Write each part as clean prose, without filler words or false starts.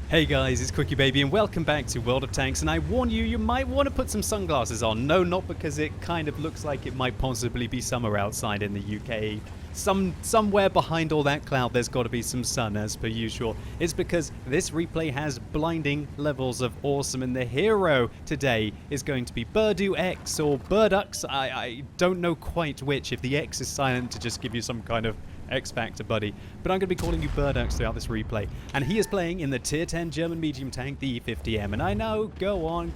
Hey guys, it's QuickyBaby and welcome back to World of Tanks, and I warn you, you might want to put some sunglasses on. No, not because it kind of looks like it might possibly be summer outside in the UK. Somewhere behind all that cloud there's got to be some sun as per usual. It's because this replay has blinding levels of awesome, and the hero today is going to be Birdu X or Birdux. I don't know quite which, if the X is silent to just give you some kind of X Factor buddy, but I'm going to be calling you Birdux throughout this replay, and he is playing in the tier 10 German medium tank, the E50M, and I know, go on,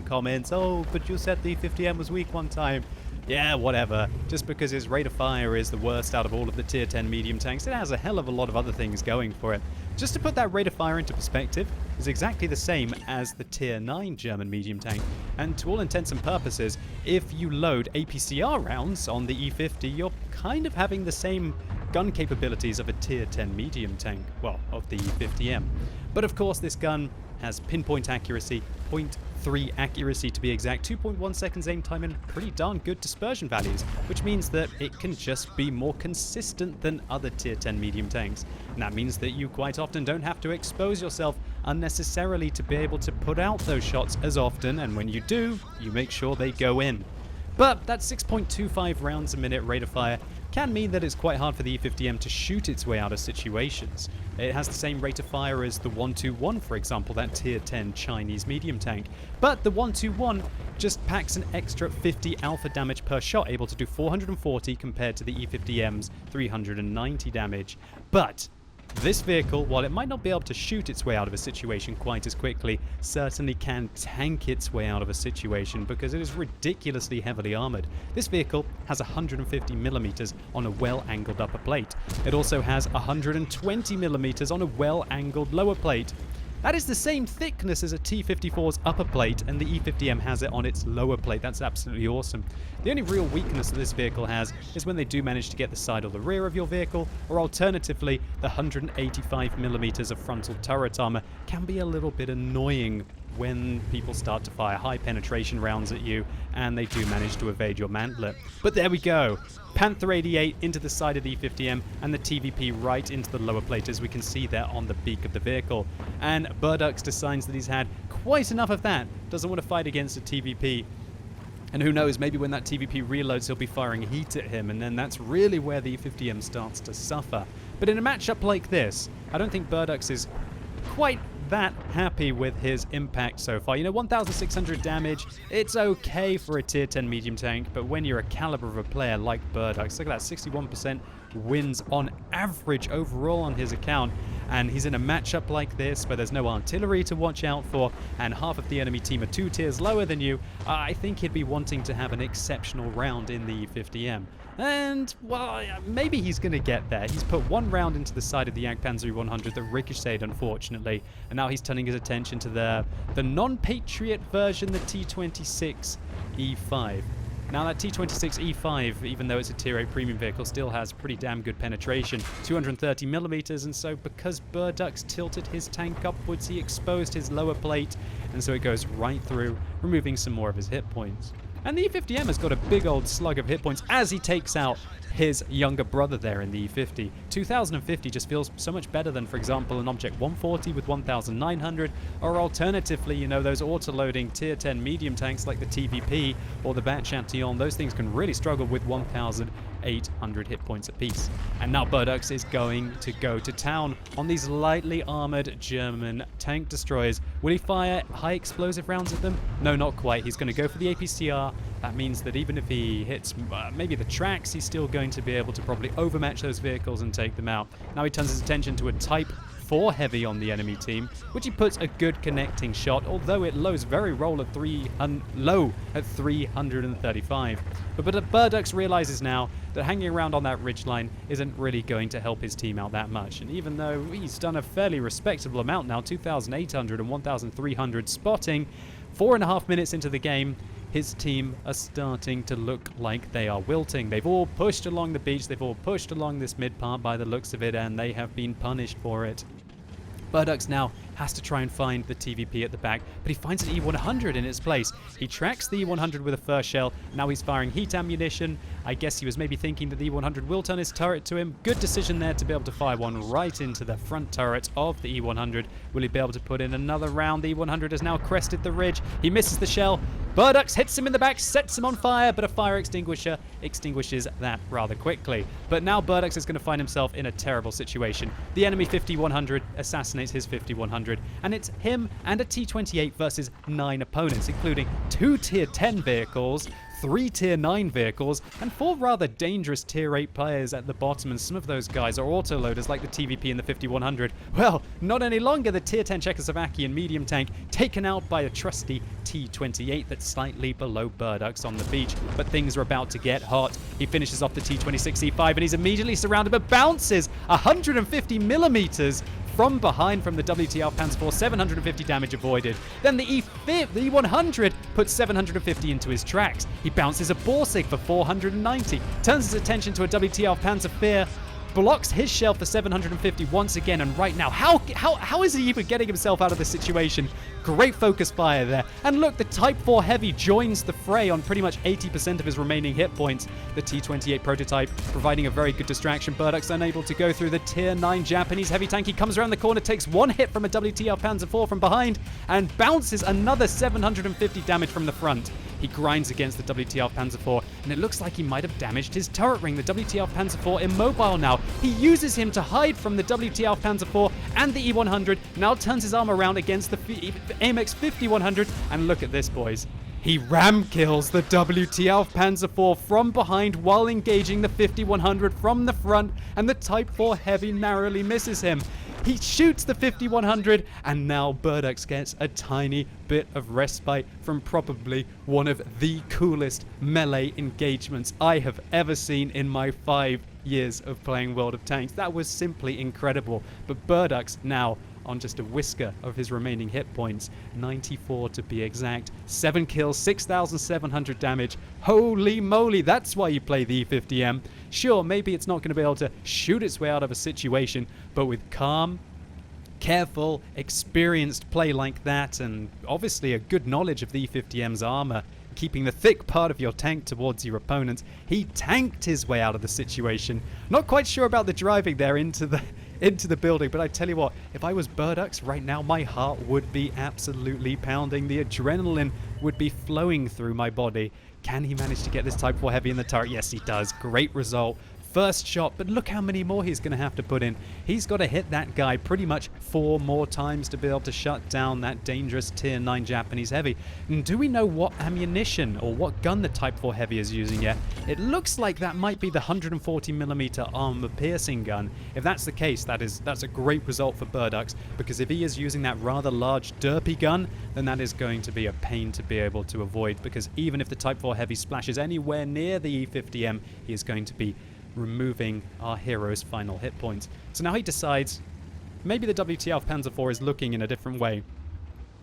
comments, oh, but you said the E50M was weak one time. Yeah, whatever. Just because his rate of fire is the worst out of all of the tier 10 medium tanks, it has a hell of a lot of other things going for it. Just to put that rate of fire into perspective, is exactly the same as the tier 9 German medium tank, and to all intents and purposes, if you load APCR rounds on the E50, you're kind of having the same gun capabilities of a tier 10 medium tank, well, of the E50M. But of course this gun has pinpoint accuracy, 0.3 accuracy to be exact, 2.1 seconds aim time, and pretty darn good dispersion values, which means that it can just be more consistent than other tier 10 medium tanks. And that means that you quite often don't have to expose yourself unnecessarily to be able to put out those shots as often, and when you do, you make sure they go in. But that 6.25 rounds a minute rate of fire can mean that it's quite hard for the E50M to shoot its way out of situations. It has the same rate of fire as the 121, for example, that tier 10 Chinese medium tank. But the 121 just packs an extra 50 alpha damage per shot, able to do 440 compared to the E50M's 390 damage. But this vehicle, while it might not be able to shoot its way out of a situation quite as quickly, certainly can tank its way out of a situation because it is ridiculously heavily armored. This vehicle has 150mm on a well-angled upper plate. It also has 120mm on a well-angled lower plate. That is the same thickness as a T-54's upper plate, and the E50M has it on its lower plate. That's absolutely awesome. The only real weakness that this vehicle has is when they do manage to get the side or the rear of your vehicle, or alternatively, the 185mm of frontal turret armor can be a little bit annoying when people start to fire high penetration rounds at you and they do manage to evade your mantlet. But there we go. Panther 88 into the side of the E50M and the TVP right into the lower plate, as we can see there on the beak of the vehicle. And Birdux decides that he's had quite enough of that, doesn't want to fight against a TVP. And who knows, maybe when that TVP reloads, he'll be firing heat at him, and then that's really where the E50M starts to suffer. But in a matchup like this, I don't think Birdux is quite that happy with his impact so far. You know, 1,600 damage, it's okay for a tier 10 medium tank, but when you're a caliber of a player like Birdux, look at that, 61% wins on average overall on his account, and he's in a matchup like this where there's no artillery to watch out for, and half of the enemy team are 2 tiers lower than you. I think he'd be wanting to have an exceptional round in the E50M. And, well, maybe he's going to get there. He's put one round into the side of the Jagdpanzer 100 that ricocheted, unfortunately, and now he's turning his attention to the non-Patriot version, the T26 E5. Now that T26 E5, even though it's a tier 8 premium vehicle, still has pretty damn good penetration, 230mm, and so because Birdux tilted his tank upwards, he exposed his lower plate, and so it goes right through, removing some more of his hit points. And the E50M has got a big old slug of hit points as he takes out his younger brother there in the E50. 2050 just feels so much better than, for example, an Object 140 with 1,900, or alternatively, you know, those auto-loading tier 10 medium tanks like the TVP or the Bat Chatillon. Those things can really struggle with 1,800 hit points apiece. And now Birdux is going to go to town on these lightly armored German tank destroyers. Will he fire high explosive rounds at them? No, not quite. He's going to go for the APCR. That means that even if he hits maybe the tracks, he's still going to be able to probably overmatch those vehicles and take them out. Now he turns his attention to a Type 4 heavy on the enemy team, which he puts a good connecting shot, although it lows very low at 335. But Birdux realizes now that hanging around on that ridgeline isn't really going to help his team out that much. And even though he's done a fairly respectable amount now, 2,800 and 1,300 spotting, 4.5 minutes into the game, his team are starting to look like they are wilting. They've all pushed along the beach, they've all pushed along this mid part by the looks of it, and they have been punished for it. Birdux now has to try and find the TVP at the back, but he finds an E100 in its place. He tracks the E100 with a first shell. Now he's firing heat ammunition. I guess he was maybe thinking that the E100 will turn his turret to him. Good decision there to be able to fire one right into the front turret of the E100. Will he be able to put in another round? The E100 has now crested the ridge. He misses the shell. Burdux hits him in the back, sets him on fire, but a fire extinguisher extinguishes that rather quickly. But now Burdux is going to find himself in a terrible situation. The enemy 50-100 assassinates his 50-100, and it's him and a T-28 versus 9 opponents, including 2 Tier 10 vehicles, 3 Tier 9 vehicles, and 4 rather dangerous Tier 8 players at the bottom, and some of those guys are autoloaders like the TVP and the 50-100. Well, not any longer the Tier 10 Czechoslovakian medium tank taken out by a trusty T-28 that's slightly below Burdux on the beach, but things are about to get hot. He finishes off the T-26C5 and he's immediately surrounded, but bounces 150 millimeters from behind from the WTF Panzer IV, 750 damage avoided. Then the E100 puts 750 into his tracks. He bounces a Borsig for 490, turns his attention to a WTF Panzer IV, blocks his shell for 750 once again, and right now, how is he even getting himself out of this situation? Great focus fire there. And look, the Type 4 Heavy joins the fray on pretty much 80% of his remaining hit points. The T-28 prototype providing a very good distraction. Burdux unable to go through the Tier 9 Japanese heavy tank. He comes around the corner, takes one hit from a WTF Panzer IV from behind, and bounces another 750 damage from the front. He grinds against the WTF Panzer IV, and it looks like he might have damaged his turret ring. The WTF Panzer IV immobile now. He uses him to hide from the WTF Panzer IV and the E100, now turns his arm around against the AMX 50-100, and look at this, boys. He ram kills the WTF Panzer IV from behind while engaging the 50-100 from the front, and the Type 4 Heavy narrowly misses him. He shoots the 50-100, and now Burdux gets a tiny bit of respite from probably one of the coolest melee engagements I have ever seen in my 5 years of playing World of Tanks. That was simply incredible. But Burdux now on just a whisker of his remaining hit points, 94 to be exact, 7 kills, 6,700 damage. Holy moly, that's why you play the E50M. Sure, maybe it's not going to be able to shoot its way out of a situation, but with calm, careful, experienced play like that, and obviously a good knowledge of the E50M's armor, keeping the thick part of your tank towards your opponent, he tanked his way out of the situation. Not quite sure about the driving there into the building, but I tell you what, if I was Burdux right now, my heart would be absolutely pounding. The adrenaline would be flowing through my body. Can he manage to get this Type 4 Heavy in the turret? Yes, he does. Great result. First shot, but look how many more he's going to have to put in. He's got to hit that guy pretty much 4 more times to be able to shut down that dangerous Tier 9 Japanese Heavy. And do we know what ammunition or what gun the Type 4 Heavy is using yet? It looks like that might be the 140mm armor-piercing gun. If that's the case, that's a great result for Burdux, because if he is using that rather large derpy gun, then that is going to be a pain to be able to avoid, because even if the Type 4 Heavy splashes anywhere near the E50M, he is going to be removing our hero's final hit points. So now he decides maybe the WTF Panzer IV is looking in a different way.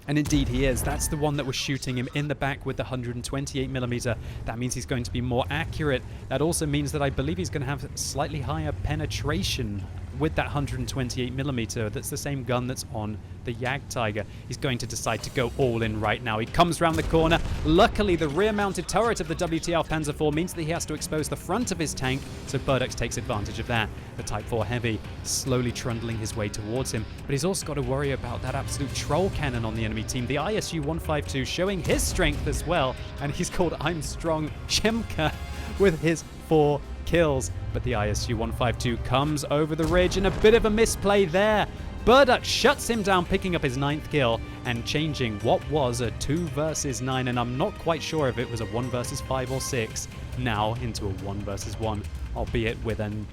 And indeed he is. That's the one that was shooting him in the back with the 128mm. That means he's going to be more accurate. That also means that I believe he's going to have slightly higher penetration with that 128mm. That's the same gun that's on the Jagdtiger. He's going to decide to go all in right now. He comes around the corner. Luckily, the rear-mounted turret of the WTF Panzer IV means that he has to expose the front of his tank, so Burdux takes advantage of that. The Type 4 Heavy slowly trundling his way towards him, but he's also got to worry about that absolute troll cannon on the enemy team. The ISU-152 showing his strength as well, and he's called I'm Strong Shemka with his 4 kills. But the ISU-152 comes over the ridge, and a bit of a misplay there. Burdux shuts him down, picking up his 9th kill and changing what was a 2 versus 9, and I'm not quite sure if it was a 1 versus 5 or 6, now into a 1 versus 1, albeit with an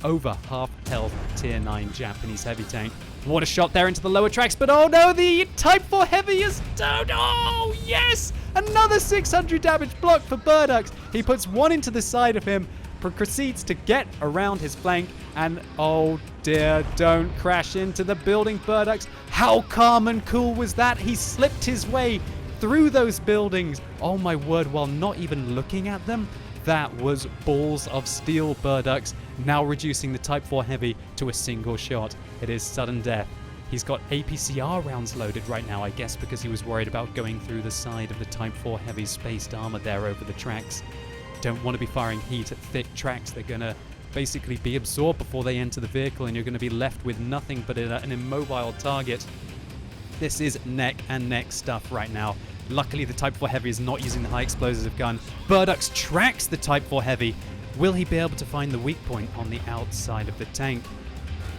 over half health Tier 9 Japanese heavy tank. What a shot there into the lower tracks, but oh no, the Type 4 Heavy is down. Oh yes, another 600 damage block for Burdux. He puts one into the side of him, proceeds to get around his flank, and oh dear, don't crash into the building, Burdux. How calm and cool was that? He slipped his way through those buildings, oh my word, while not even looking at them. That was balls of steel, Burdux, now reducing the Type 4 Heavy to a single shot. It is sudden death He's got APCR rounds loaded right now, I guess because he was worried about going through the side of the Type 4 heavy spaced armor there over the tracks. Don't want to be firing heat at thick tracks. They're going to basically be absorbed before they enter the vehicle, and you're going to be left with nothing but an immobile target. This is neck and neck stuff right now. Luckily, the Type 4 Heavy is not using the high explosive gun. Burdux tracks the Type 4 Heavy. Will he be able to find the weak point on the outside of the tank?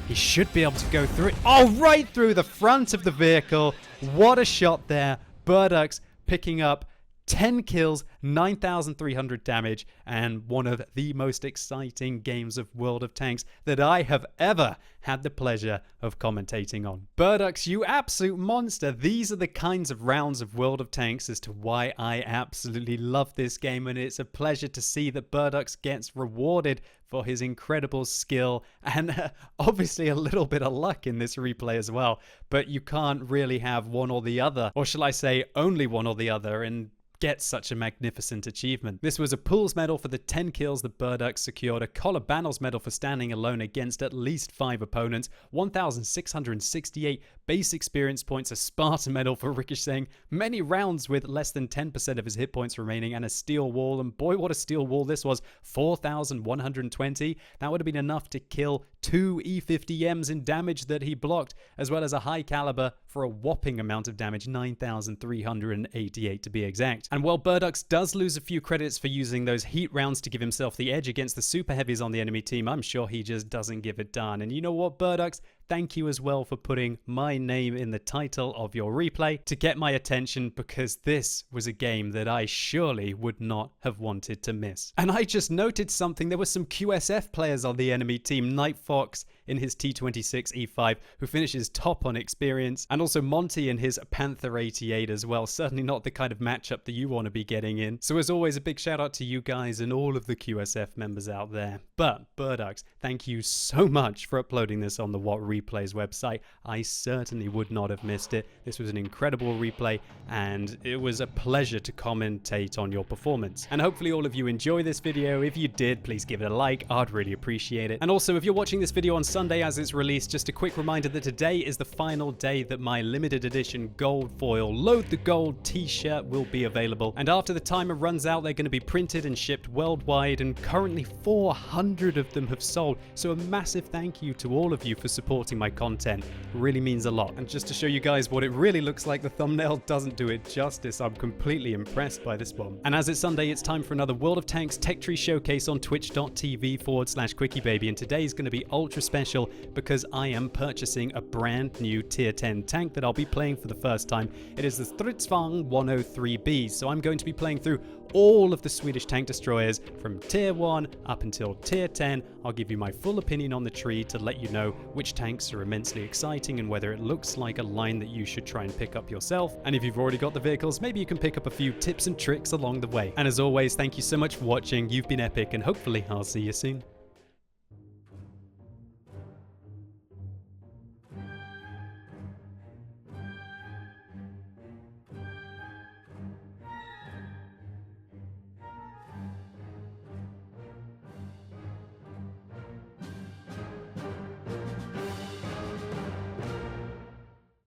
He should be able to go through it. Oh, right through the front of the vehicle. What a shot there. Burdux picking up 10 kills, 9,300 damage, and one of the most exciting games of World of Tanks that I have ever had the pleasure of commentating on. Burdux, you absolute monster. These are the kinds of rounds of World of Tanks as to why I absolutely love this game, and it's a pleasure to see that Burdux gets rewarded for his incredible skill and obviously a little bit of luck in this replay as well. But you can't really have one or the other, or shall I say only one or the other, and get such a magnificent achievement. This was a Pools medal for the 10 kills that Burdux secured, a Collar Battles medal for standing alone against at least 5 opponents, 1,668 base experience points, a Spartan medal for ricocheting many rounds with less than 10% of his hit points remaining, and a steel wall, and boy what a steel wall this was, 4,120. That would have been enough to kill 2 E50Ms in damage that he blocked, as well as a high caliber for a whopping amount of damage, 9,388 to be exact. And while Burdux does lose a few credits for using those heat rounds to give himself the edge against the super heavies on the enemy team, I'm sure he just doesn't give a darn. And you know what, Burdux? Thank you as well for putting my name in the title of your replay to get my attention, because this was a game that I surely would not have wanted to miss. And I just noted something. There were some QSF players on the enemy team. Night Fox in his T26 E5, who finishes top on experience, and also Monty in his Panther 88 as well. Certainly not the kind of matchup that you want to be getting in. So as always, a big shout out to you guys and all of the QSF members out there. But Burdux, thank you so much for uploading this on the What Replays website. I certainly would not have missed it. This was an incredible replay, and it was a pleasure to commentate on your performance. And hopefully all of you enjoy this video. If you did, please give it a like. I'd really appreciate it. And also, if you're watching this video on Sunday as it's released, just a quick reminder that today is the final day that my limited edition gold foil Load the Gold t-shirt will be available. And after the timer runs out, they're going to be printed and shipped worldwide, and currently 400 of them have sold. So a massive thank you to all of you for supporting my content. It really means a lot. And just to show you guys what it really looks like, the thumbnail doesn't do it justice. I'm completely impressed by this one. And as it's Sunday, it's time for another World of Tanks Tech Tree Showcase on twitch.tv/QuickyBaby. And today's going to be ultra special because I am purchasing a brand new tier 10 tank that I'll be playing for the first time. It is the Stridsvagn 103B. So I'm going to be playing through all of the Swedish tank destroyers from tier 1 up until tier 10. I'll give you my full opinion on the tree to let you know which tanks are immensely exciting and whether it looks like a line that you should try and pick up yourself. And if you've already got the vehicles, maybe you can pick up a few tips and tricks along the way. And as always, thank you so much for watching. You've been epic, and hopefully I'll see you soon.